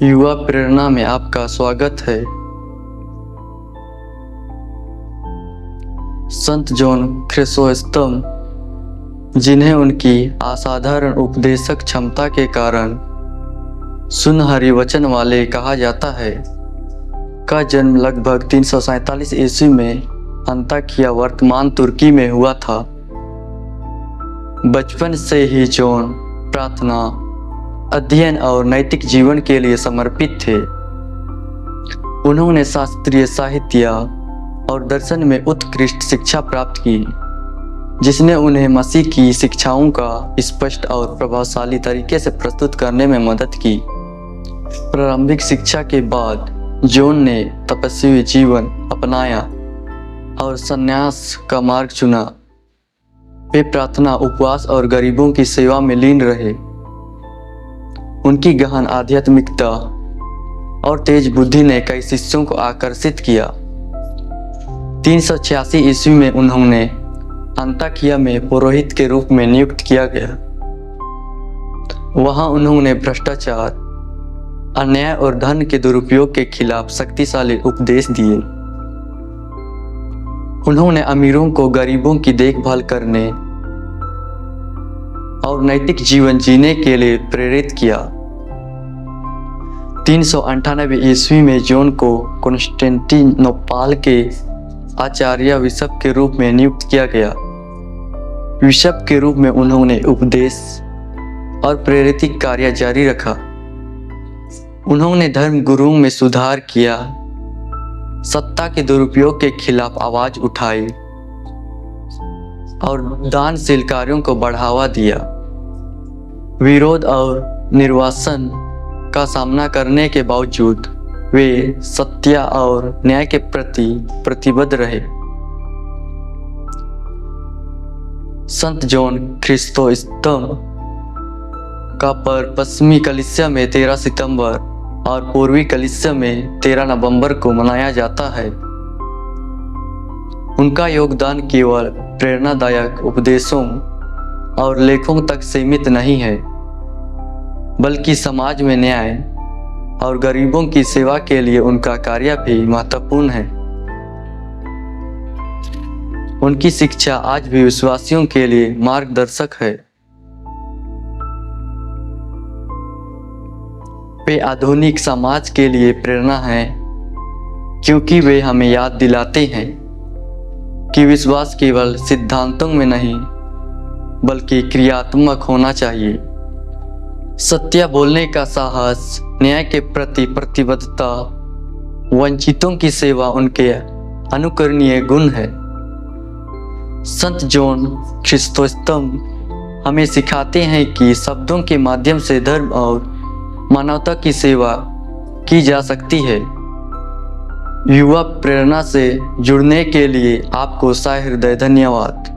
युवा प्रेरणा में आपका स्वागत है। संत जॉन क्रिसोस्टम, जिन्हें उनकी असाधारण उपदेशक क्षमता के कारण सुनहरी वचन वाले कहा जाता है, का जन्म लगभग 347 ईस्वी में अंताकिया वर्तमान तुर्की में हुआ था। बचपन से ही जॉन प्रार्थना, अध्ययन और नैतिक जीवन के लिए समर्पित थे। उन्होंने शास्त्रीय साहित्य और दर्शन में उत्कृष्ट शिक्षा प्राप्त की, जिसने उन्हें मसीह की शिक्षाओं का स्पष्ट और प्रभावशाली तरीके से प्रस्तुत करने में मदद की। प्रारंभिक शिक्षा के बाद जॉन ने तपस्वी जीवन अपनाया और संन्यास का मार्ग चुना। वे प्रार्थना, उपवास और गरीबों की सेवा में लीन रहे। उनकी गहन आध्यात्मिकता और तेज बुद्धि ने कई शिष्यों को आकर्षित किया। 386 ईस्वी में उन्होंने अंताकिया में पुरोहित के रूप में नियुक्त किया गया। वहां उन्होंने भ्रष्टाचार, अन्याय और धन के दुरुपयोग के खिलाफ शक्तिशाली उपदेश दिए। उन्होंने अमीरों को गरीबों की देखभाल करने और नैतिक जीवन जीने के लिए प्रेरित किया। 398 ईस्वी में जॉन को कॉन्स्टेंटिनोपल के आचार्य बिशप के रूप में नियुक्त किया गया। बिशप के रूप में उन्होंने उपदेश और प्रेरित कार्य जारी रखा। उन्होंने धर्म गुरुओं में सुधार किया, सत्ता के दुरुपयोग के खिलाफ आवाज उठाई और दानशील कार्यों को बढ़ावा दिया। विरोध और निर्वासन का सामना करने के बावजूद वे सत्य और न्याय के प्रति प्रतिबद्ध रहे। संत जॉन क्रिसोस्टम का पर्व पश्चिमी कलीसिया में 13 सितंबर और पूर्वी कलीसिया में 13 नवंबर को मनाया जाता है। उनका योगदान केवल प्रेरणादायक उपदेशों और लेखों तक सीमित नहीं है, बल्कि समाज में न्याय और गरीबों की सेवा के लिए उनका कार्य भी महत्वपूर्ण है। उनकी शिक्षा आज भी विश्वासियों के लिए मार्गदर्शक है। वे आधुनिक समाज के लिए प्रेरणा हैं, क्योंकि वे हमें याद दिलाते हैं कि विश्वास केवल सिद्धांतों में नहीं, बल्कि क्रियात्मक होना चाहिए। सत्य बोलने का साहस, न्याय के प्रति प्रतिबद्धता, वंचितों की सेवा उनके अनुकरणीय गुण है। संत जॉन क्रिसोस्टम हमें सिखाते हैं कि शब्दों के माध्यम से धर्म और मानवता की सेवा की जा सकती है। युवा प्रेरणा से जुड़ने के लिए आपको सहृदय धन्यवाद।